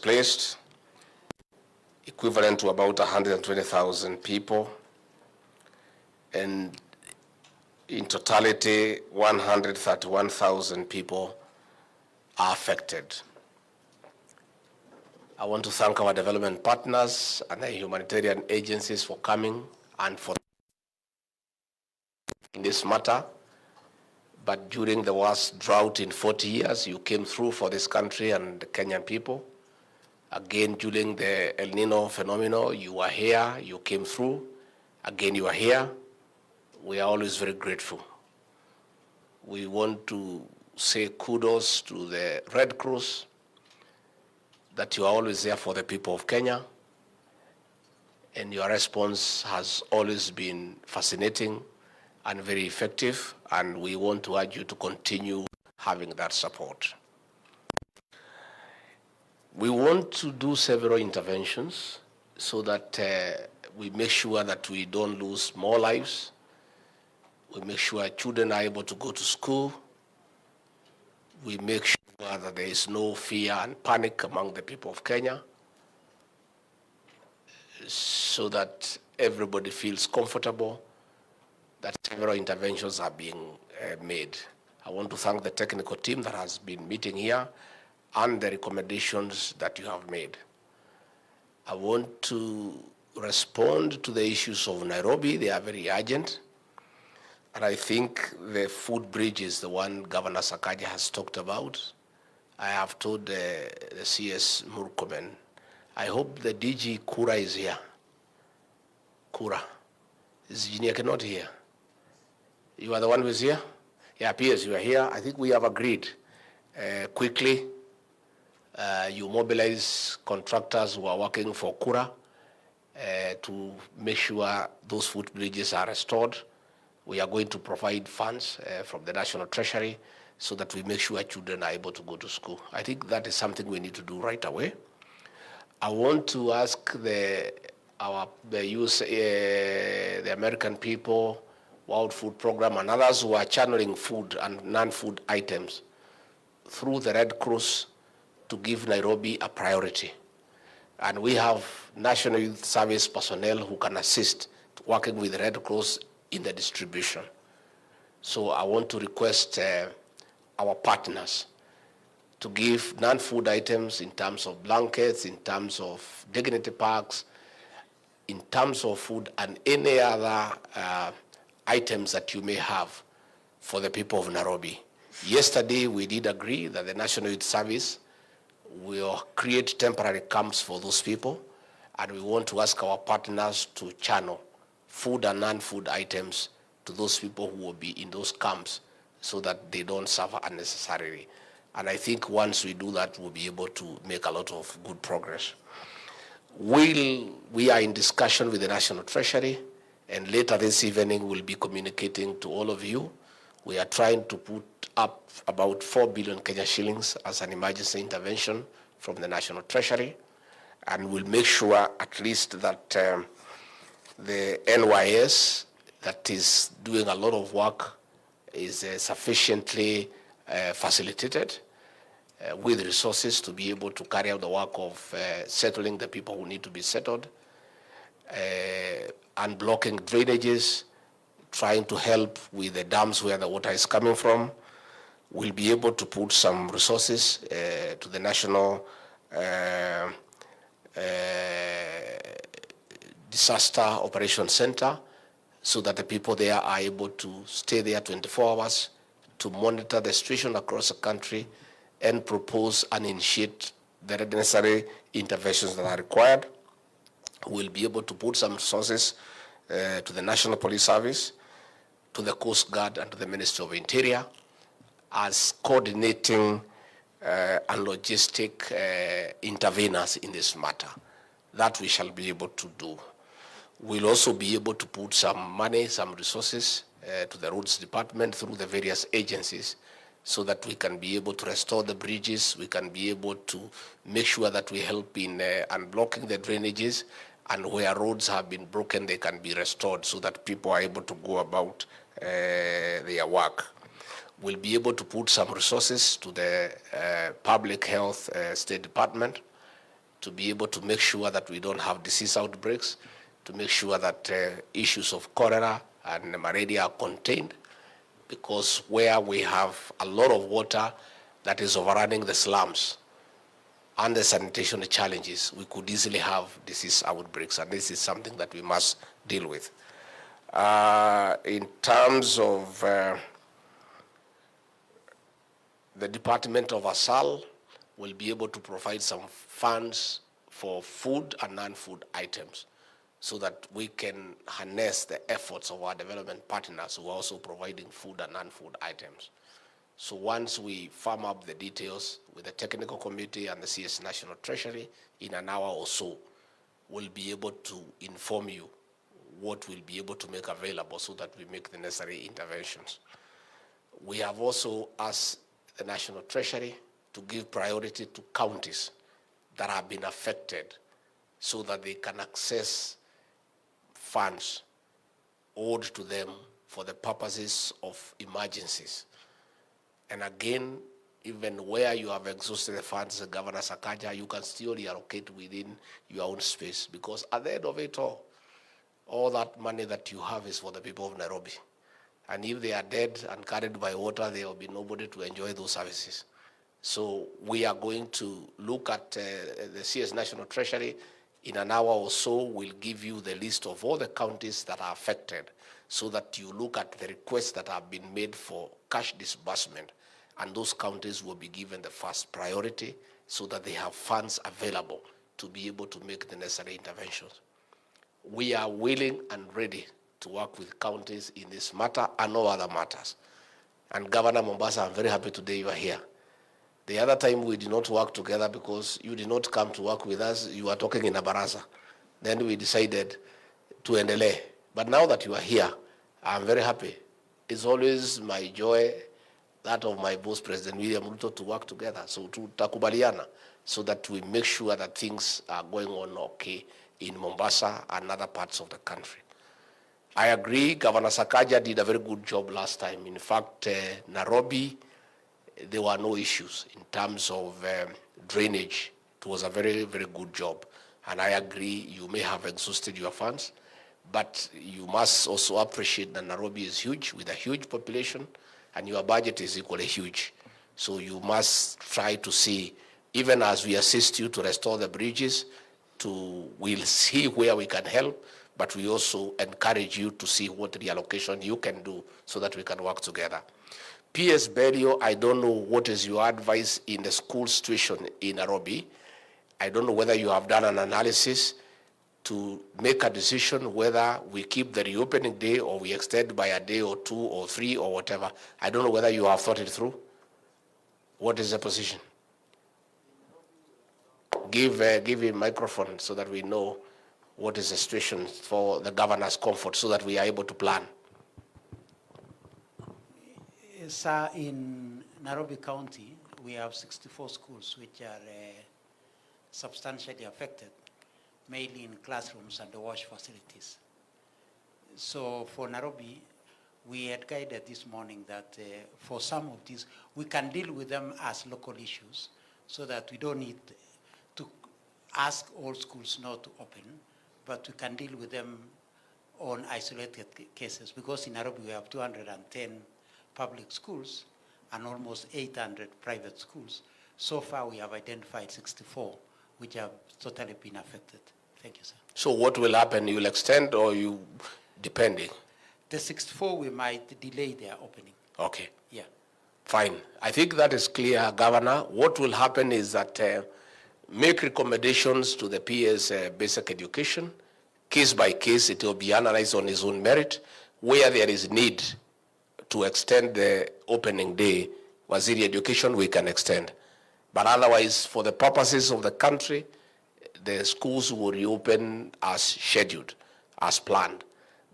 displaced, equivalent to about 120,000 people, and in totality, 131,000 people are affected. I want to thank our development partners and the humanitarian agencies for coming and for in this matter. But during the worst drought in 40 years, you came through for this country and the Kenyan people. Again, during the El Nino phenomenon, you were here, you came through. Again, you are here. We are always very grateful. We want to say kudos to the Red Cross, that you are always there for the people of Kenya, and your response has always been fascinating and very effective, and we want to urge you to continue having that support. We want to do several interventions so that we make sure that we don't lose more lives. We make sure children are able to go to school. We make sure that there is no fear and panic among the people of Kenya, so that everybody feels comfortable that several interventions are being made. I want to thank the technical team that has been meeting here and the recommendations that you have made. I want to respond to the issues of Nairobi. They are very urgent. And I think the food bridge is the one Governor Sakaja has talked about. I have told the CS Murkomen, I hope the DG Kura is here. Kura. Is Engineer not here? You are the one who is here? Yeah, appears you are here. I think we have agreed quickly. You mobilize contractors who are working for Kura to make sure those food bridges are restored. We are going to provide funds from the National Treasury so that we make sure children are able to go to school. I think that is something we need to do right away. I want to ask the American people, World Food Program, and others who are channeling food and non-food items through the Red Cross to give Nairobi a priority. And we have National Youth Service personnel who can assist working with the Red Cross in the distribution. So I want to request our partners to give non-food items in terms of blankets, in terms of dignity packs, in terms of food and any other items that you may have for the people of Nairobi. Yesterday, we did agree that the National Youth Service will create temporary camps for those people, and we want to ask our partners to channel food and non-food items to those people who will be in those camps so that they don't suffer unnecessarily. And I think once we do that, we'll be able to make a lot of good progress. We are in discussion with the National Treasury, and later this evening we'll be communicating to all of you. We are trying to put up about 4 billion Kenya shillings as an emergency intervention from the National Treasury, and we'll make sure at least that the NYS that is doing a lot of work is sufficiently facilitated with resources to be able to carry out the work of settling the people who need to be settled, unblocking drainages, trying to help with the dams where the water is coming from. We'll be able to put some resources to the National Disaster Operations Center so that the people there are able to stay there 24 hours to monitor the situation across the country and propose and initiate the necessary interventions that are required. We'll be able to put some resources to the National Police Service, to the Coast Guard, and to the Ministry of Interior as coordinating and logistic interveners in this matter. That we shall be able to do. We'll also be able to put some money, some resources to the roads department through the various agencies so that we can be able to restore the bridges, we can be able to make sure that we help in unblocking the drainages, and where roads have been broken, they can be restored so that people are able to go about their work. We'll be able to put some resources to the Public Health State Department to be able to make sure that we don't have disease outbreaks, to make sure that issues of cholera and malaria are contained, because where we have a lot of water that is overrunning the slums and the sanitation challenges, we could easily have disease outbreaks, and this is something that we must deal with. In terms of the Department of ASAL will be able to provide some funds for food and non-food items so that we can harness the efforts of our development partners who are also providing food and non-food items. So once we firm up the details with the technical committee and the CS National Treasury, in an hour or so, we'll be able to inform you what we'll be able to make available so that we make the necessary interventions. We have also asked the National Treasury to give priority to counties that have been affected so that they can access funds owed to them for the purposes of emergencies. And again, even where you have exhausted the funds, Governor Sakaja, you can still reallocate within your own space, because at the end of it all that money that you have is for the people of Nairobi. And if they are dead and carried by water, there will be nobody to enjoy those services. So we are going to look at the CS National Treasury. In an hour or so, we'll give you the list of all the counties that are affected so that you look at the requests that have been made for cash disbursement, and those counties will be given the first priority so that they have funds available to be able to make the necessary interventions. We are willing and ready to work with counties in this matter and all other matters. And Governor Mombasa, I'm very happy today you are here. The other time we did not work together because you did not come to work with us, you were talking in a baraza. Then we decided to endelea. But now that you are here, I'm very happy. It's always my joy, that of my boss, President William Ruto, to work together. So to takubaliana, so that we make sure that things are going on okay in Mombasa and other parts of the country. I agree, Governor Sakaja did a very good job last time. In fact, Nairobi, there were no issues in terms of drainage. It was a very, very good job. And I agree, you may have exhausted your funds, but you must also appreciate that Nairobi is huge, with a huge population, and your budget is equally huge. So you must try to see, even as we assist you to restore the bridges, we'll see where we can help, but we also encourage you to see what reallocation you can do so that we can work together. PS Belio, I don't know what is your advice in the school situation in Nairobi. I don't know whether you have done an analysis to make a decision whether we keep the reopening day or we extend by a day or 2 or 3 or whatever. I don't know whether you have thought it through. What is the position? Give him microphone so that we know what is the situation for the governor's comfort so that we are able to plan. Sir, in Nairobi County, we have 64 schools which are substantially affected, mainly in classrooms and the wash facilities. So for Nairobi, we had guided this morning that for some of these, we can deal with them as local issues so that we don't need to ask all schools not to open, but we can deal with them on isolated cases, because in Nairobi we have 210 public schools and almost 800 private schools. So far we have identified 64 which have totally been affected. Thank you, sir. So what will happen? You will extend or you, depending? The 64 we might delay their opening. Okay. Yeah. Fine. I think that is clear, Governor. What will happen is that make recommendations to the PS basic education. Case by case, it will be analyzed on its own merit. Where there is need to extend the opening day, Waziri Education, we can extend. But otherwise, for the purposes of the country, the schools will reopen as scheduled, as planned.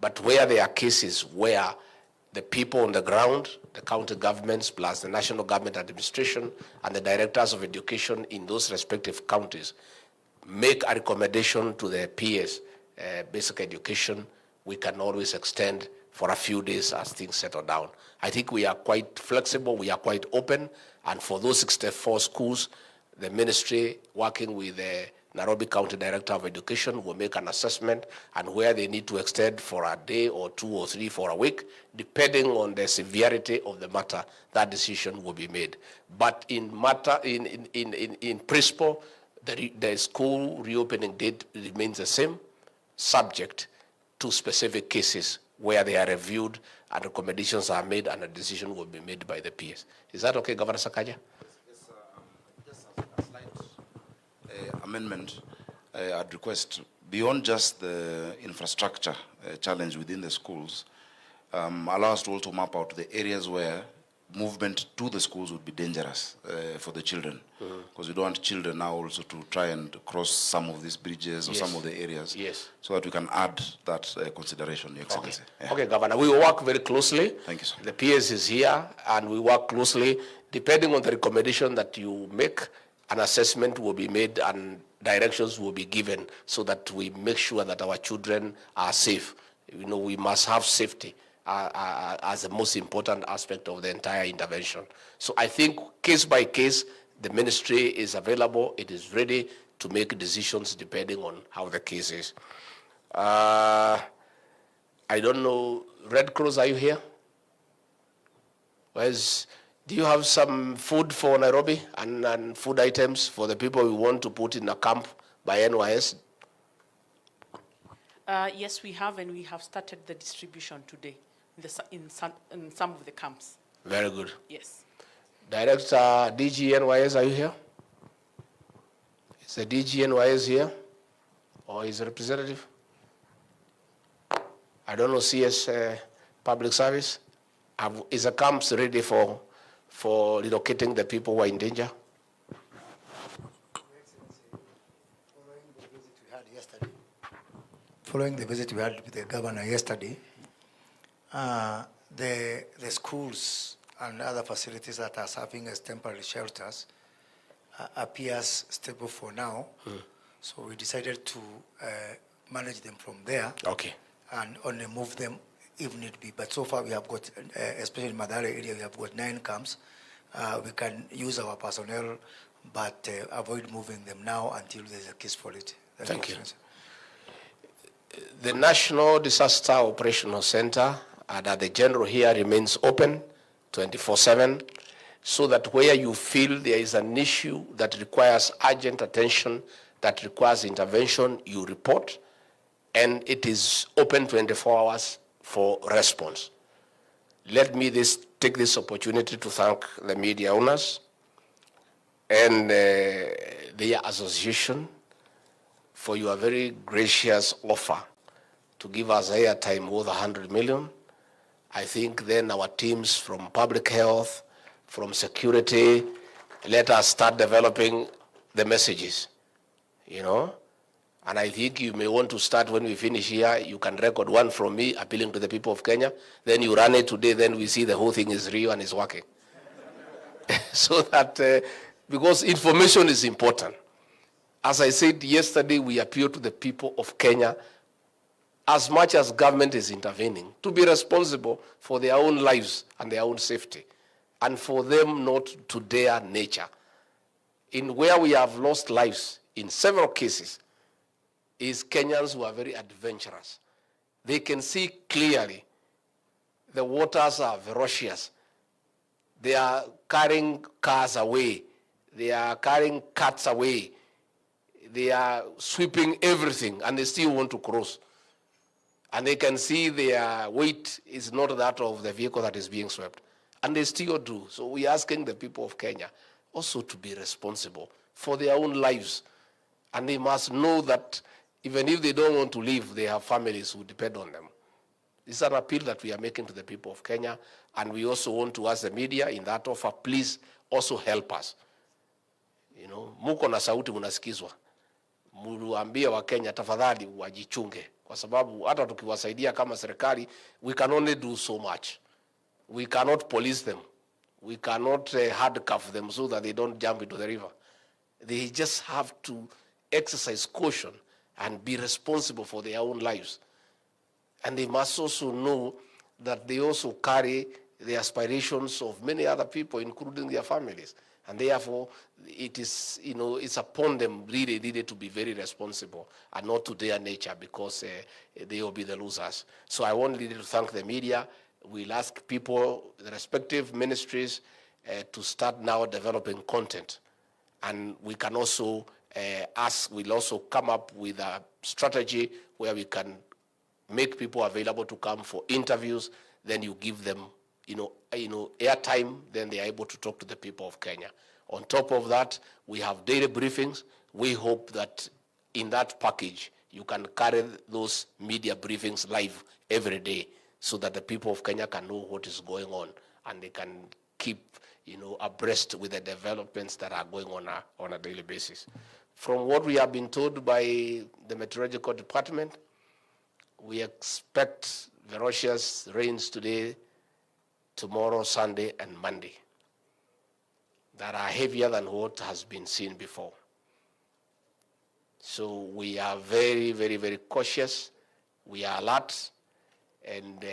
But where there are cases where the people on the ground, the county governments plus the national government administration and the directors of education in those respective counties make a recommendation to the PS basic education, we can always extend for a few days as things settle down. I think we are quite flexible, we are quite open, and for those 64 schools, the ministry working with the Nairobi County Director of Education will make an assessment, and where they need to extend for a day or 2 or 3 for a week, depending on the severity of the matter, that decision will be made. But in principle, the school reopening date remains the same, subject to specific cases where they are reviewed and recommendations are made and a decision will be made by the PS. Is that okay, Governor Sakaja? Yes, just a slight amendment. I'd request, beyond just the infrastructure challenge within the schools, allow us to also map out the areas where movement to the schools would be dangerous for the children, because we don't want children now also to try and cross some of these bridges or some of the areas, so that we can add that consideration, Your Excellency. Okay. Yeah. Okay, Governor, we will work very closely. Thank you, sir. The PS is here, and we work closely. Depending on the recommendation that you make, an assessment will be made and directions will be given so that we make sure that our children are safe. You know, we must have safety as the most important aspect of the entire intervention. So I think case by case, the ministry is available. It is ready to make decisions depending on how the case is. I don't know, Red Cross, are you here? Do you have some food for Nairobi and food items for the people we want to put in a camp by NYS? Yes, we have, and we have started the distribution today in some of the camps. Very good. Yes. Director DG NYS, are you here? Is the DG NYS here? Or his representative? I don't know, CS Public Service? Is the camps ready for relocating the people who are in danger? Following the visit we had with the governor yesterday, the schools and other facilities that are serving as temporary shelters appears stable for now. So we decided to manage them from there. Okay. And only move them if need be. But so far we have got, especially in Mathare area, we have got 9 camps. We can use our personnel, but avoid moving them now until there's a case for it. Thank you. The National Disaster Operational Center at the General here remains open 24/7, so that where you feel there is an issue that requires urgent attention, that requires intervention, you report, and it is open 24 hours for response. Let me take this opportunity to thank the media owners and their association for your very gracious offer to give us airtime worth 100 million. I think then our teams from public health, from security, let us start developing the messages, you know. And I think you may want to start when we finish here. You can record one from me appealing to the people of Kenya. Then you run it today, then we see the whole thing is real and is working. So that, because information is important. As I said yesterday, we appeal to the people of Kenya, as much as government is intervening, to be responsible for their own lives and their own safety, and for them not to dare nature. In where we have lost lives in several cases is Kenyans who are very adventurous. They can see clearly. The waters are ferocious. They are carrying cars away. They are carrying cats away. They are sweeping everything, and they still want to cross. And they can see their weight is not that of the vehicle that is being swept. And they still do. So we're asking the people of Kenya also to be responsible for their own lives. And they must know that even if they don't want to leave, they have families who depend on them. This is an appeal that we are making to the people of Kenya. And we also want to ask the media in that offer, please also help us. You know, muko na sauti munasikizwa. Muambie wa Kenya tafadhali wajichunge. Kwa sababu hata tukiwasaidia kama serikali, we can only do so much. We cannot police them. We cannot handcuff them so that they don't jump into the river. They just have to exercise caution and be responsible for their own lives. And they must also know that they also carry the aspirations of many other people, including their families. And therefore, it is, it's upon them really to be very responsible and not to their nature, because they will be the losers. So I want really to thank the media. We'll ask people, the respective ministries, to start now developing content. And we can also we'll also come up with a strategy where we can make people available to come for interviews. Then you give them, airtime, then they are able to talk to the people of Kenya. On top of that, we have daily briefings. We hope that in that package, you can carry those media briefings live every day, so that the people of Kenya can know what is going on, and they can keep, abreast with the developments that are going on a daily basis. From what we have been told by the Meteorological Department, we expect ferocious rains today, tomorrow, Sunday, and Monday that are heavier than what has been seen before. So we are very, very, very cautious. We are alert, and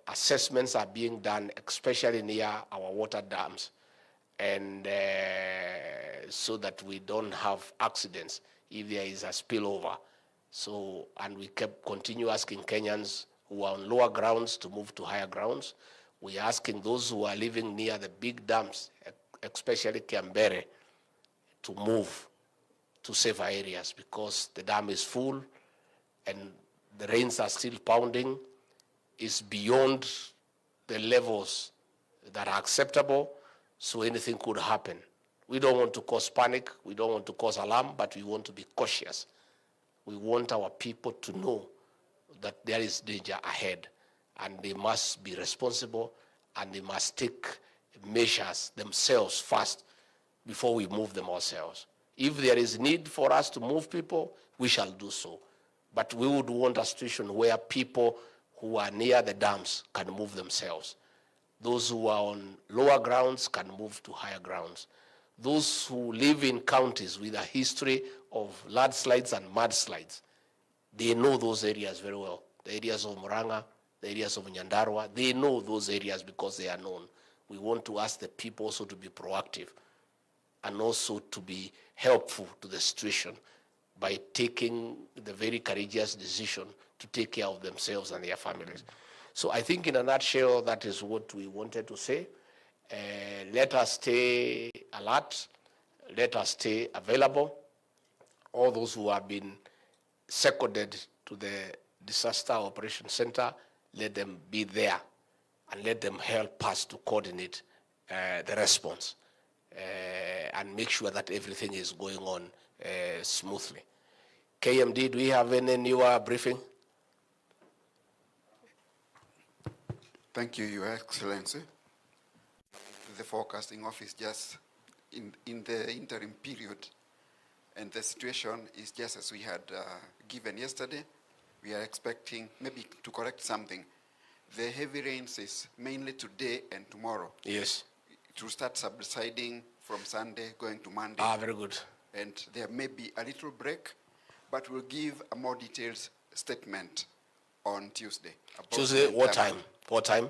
assessments are being done, especially near our water dams, and so that we don't have accidents if there is a spillover. So, and we continue asking Kenyans who are on lower grounds to move to higher grounds. We are asking those who are living near the big dams, especially Kiambere, to move to safer areas, because the dam is full and the rains are still pounding. Is beyond the levels that are acceptable, so anything could happen. We don't want to cause panic, we don't want to cause alarm, but we want to be cautious. We want our people to know that there is danger ahead, and they must be responsible, and they must take measures themselves first before we move them ourselves. If there is need for us to move people, we shall do so. But we would want a situation where people who are near the dams can move themselves. Those who are on lower grounds can move to higher grounds. Those who live in counties with a history of landslides and mudslides, they know those areas very well. The areas of Murang'a, the areas of Nyandarua, they know those areas because they are known. We want to ask the people also to be proactive and also to be helpful to the situation by taking the very courageous decision to take care of themselves and their families. So I think in a nutshell, that is what we wanted to say. Let us stay alert. Let us stay available. All those who have been seconded to the Disaster Operations Center, let them be there and let them help us to coordinate the response and make sure that everything is going on smoothly. KMD, do we have any newer briefing? Thank you, Your Excellency. The forecasting office just in the interim period, and the situation is just as we had given yesterday. We are expecting, maybe to correct something, the heavy rains is mainly today and tomorrow. Yes. It will start subsiding from Sunday going to Monday. Ah, very good. And there may be a little break, but we'll give a more detailed statement on Tuesday. Tuesday, what time? What time?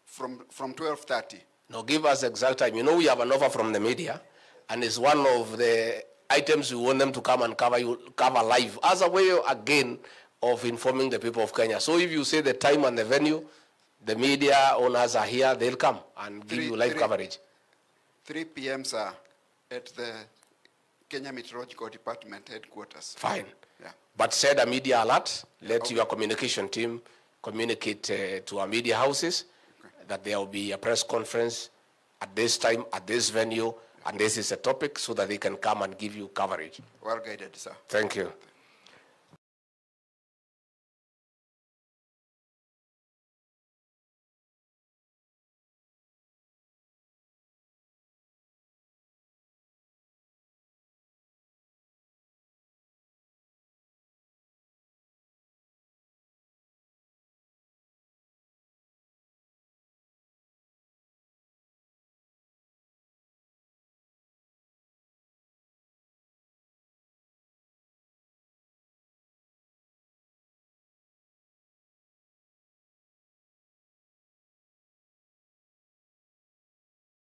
From 12:30. No, give us the exact time. You know, we have an offer from the media, and it's one of the items we want them to come and cover live as a way, again, of informing the people of Kenya. So if you say the time and the venue, the media owners are here, they'll come and give you live coverage. 3 p.m., sir, at the Kenya Meteorological Department headquarters. Fine. Yeah. But set a media alert. Let your communication team communicate to our media houses that there will be a press conference at this time, at this venue, and this is a topic, so that they can come and give you coverage. Well guided, sir. Thank you.